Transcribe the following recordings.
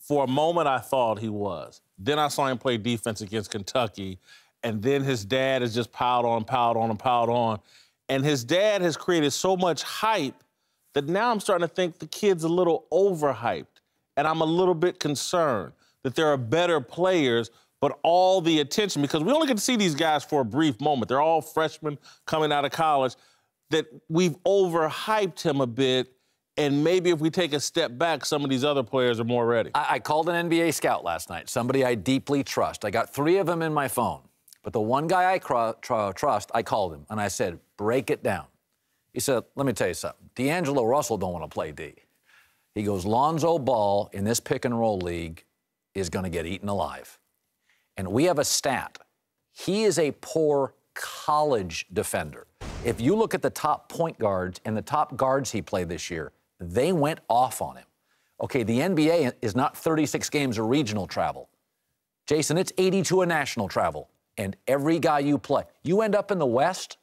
For a moment, I thought he was. Then I saw him play defense against Kentucky, and then his dad has just piled on. And his dad has created so much hype that now I'm starting to think the kid's a little overhyped. And I'm a little bit concerned that there are better players, but all the attention, because we only get to see these guys for a brief moment. They're all freshmen coming out of college, that we've overhyped him a bit. And maybe if we take a step back, some of these other players are more ready. I called an NBA scout last night, somebody I deeply trust. I got 3 of them in my phone. But the one guy I trust, I called him, and I said, break it down. He said, let me tell you something. D'Angelo Russell don't want to play D. He goes, Lonzo Ball in this pick-and-roll league is going to get eaten alive. And we have a stat. He is a poor college defender. If you look at the top point guards and the top guards he played this year, they went off on him. Okay, the NBA is not 36 games of regional travel. Jason, it's 82 of national travel. And every guy you play, you end up in the West.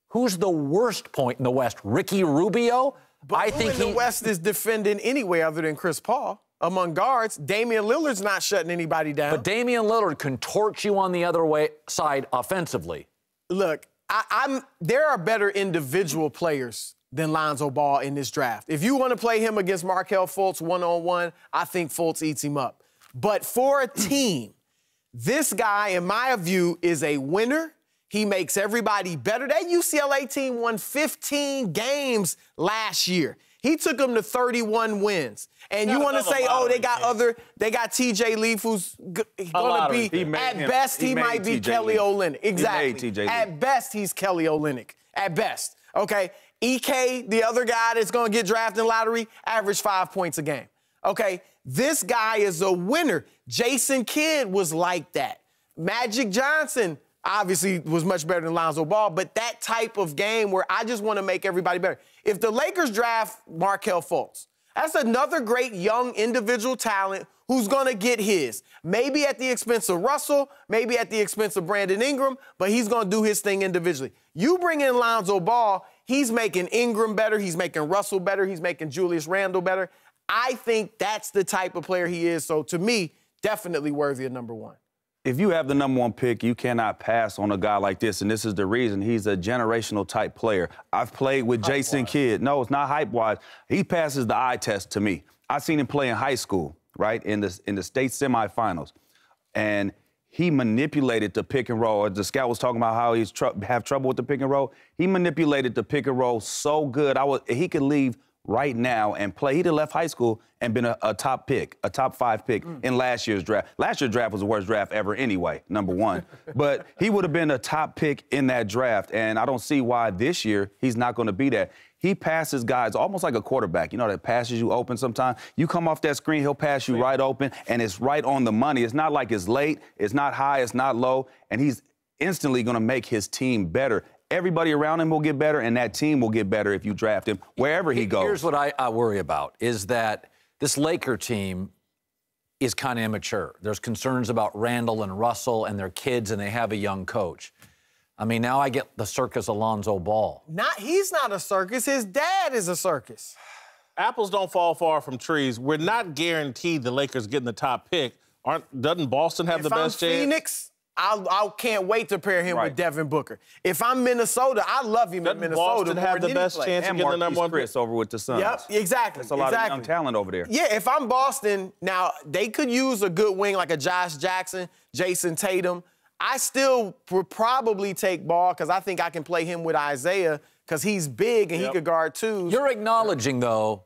Who's the worst point in the West? Ricky Rubio? But I think the West is defending anyway other than Chris Paul. Among guards, Damian Lillard's not shutting anybody down. But Damian Lillard can torch you on the other side offensively. Look, there are better individual players than Lonzo Ball in this draft. If you want to play him against Markelle Fultz one-on-one, I think Fultz eats him up. But for a team, this guy, in my view, is a winner. He makes everybody better. That UCLA team won 15 games last year. He took them to 31 wins. And you want to say, oh, they got TJ Leaf, who's going to be, at best, he might be Kelly Olynyk. Exactly. At best, he's Kelly Olynyk. At best. Okay. EK, the other guy that's going to get drafted in lottery, averaged 5 points a game. Okay. This guy is a winner. Jason Kidd was like that. Magic Johnson obviously was much better than Lonzo Ball, but that type of game where I just want to make everybody better. If the Lakers draft Markelle Fultz, that's another great young individual talent who's going to get his. Maybe at the expense of Russell, maybe at the expense of Brandon Ingram, but he's going to do his thing individually. You bring in Lonzo Ball, he's making Ingram better, he's making Russell better, he's making Julius Randle better. I think that's the type of player he is. So to me, definitely worthy of number 1. If you have the number 1 pick, you cannot pass on a guy like this, and this is the reason. He's a generational type player. I've played with Jason Kidd. No, it's not hype-wise. He passes the eye test to me. I've seen him play in high school, right, in the state semifinals, and he manipulated the pick and roll. The scout was talking about how he's have trouble with the pick and roll. He manipulated the pick and roll so good. He could leave right now and play. He'd have left high school and been a top pick, a top 5 pick in last year's draft. Last year's draft was the worst draft ever anyway, number 1. But he would have been a top pick in that draft, and I don't see why this year he's not going to be that. He passes guys almost like a quarterback, you know, that passes you open sometimes. You come off that screen, he'll pass you right open, and it's right on the money. It's not like it's late, it's not high, it's not low, and he's instantly going to make his team better. Everybody around him will get better, and that team will get better if you draft him wherever he goes. Here's what I worry about, is that this Laker team is kind of immature. There's concerns about Randall and Russell and their kids, and they have a young coach. I mean, now I get the circus Lonzo Ball. He's not a circus. His dad is a circus. Apples don't fall far from trees. We're not guaranteed the Lakers getting the top pick. Doesn't Boston have the best chance? Phoenix, I can't wait to pair him with Devin Booker. If I'm Minnesota, I love him in Minnesota. Boston have the best chance of getting the number 1 pick? Chris over with the Suns. Yep, exactly. That's a lot of young talent over there. Yeah, if I'm Boston, now they could use a good wing like a Josh Jackson, Jason Tatum. I still would probably take Ball because I think I can play him with Isaiah because he's big and he could guard 2s. You're acknowledging, though,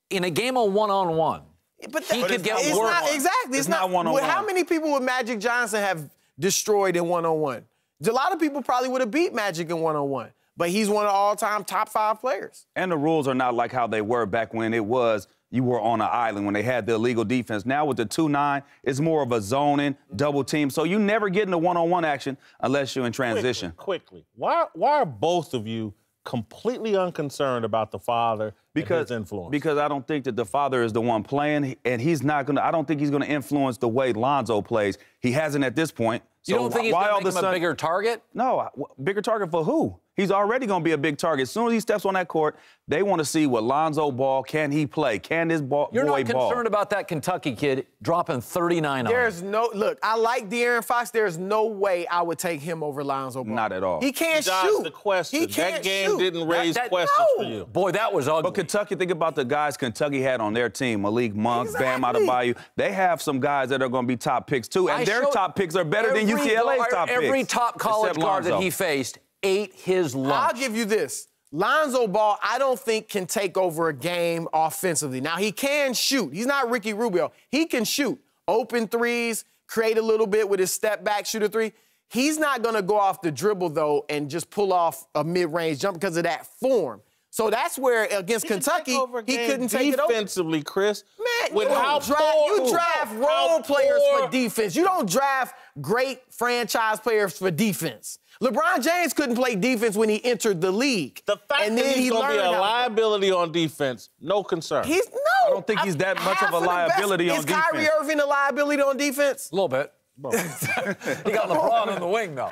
in a game of one-on-one, he could get work. Exactly. It's not one-on-one. How many people would Magic Johnson have destroyed in one-on-one? A lot of people probably would have beat Magic in one-on-one, but he's one of the all-time top 5 players. And the rules are not like how they were back when it was you were on an island, when they had the illegal defense. Now with the 2-9, it's more of a zoning, double team. So you never get into one-on-one action unless you're in transition. Quickly. Why are both of you completely unconcerned about the father and his influence? Because I don't think that the father is the one playing, and he's not going to, I don't think he's going to influence the way Lonzo plays. He hasn't at this point. So you don't think he's going to make him a bigger target? No, bigger target for who? He's already going to be a big target. As soon as he steps on that court, they want to see what Lonzo Ball, can he play? Can this boy ball? You're not concerned about that Kentucky kid dropping 39 on him? Look, I like De'Aaron Fox. There's no way I would take him over Lonzo Ball. Not at all. He can't That's shoot. the question. He can't that game shoot. didn't raise questions for you. Boy, that was ugly. But Kentucky, think about the guys Kentucky had on their team. Malik Monk, Bam Adebayo. They have some guys that are going to be top picks, too. And their top picks are better than UCLA's top picks. Every top college guard that he faced ate his lunch. I'll give you this. Lonzo Ball, I don't think can take over a game offensively. Now, he can shoot. He's not Ricky Rubio. He can shoot. Open threes, create a little bit with his step-back shooter three. He's not going to go off the dribble, though, and just pull off a mid-range jump because of that form. So that's where, against Kentucky, he couldn't take it over. Defensively, Chris. Man, with you draft role players for defense. You don't draft great franchise players for defense. LeBron James couldn't play defense when he entered the league. The fact that he's going to be a liability on defense, no concern. I don't think he's that much of a liability on defense. Is Kyrie Irving a liability on defense? A little bit. He got LeBron on the wing, though.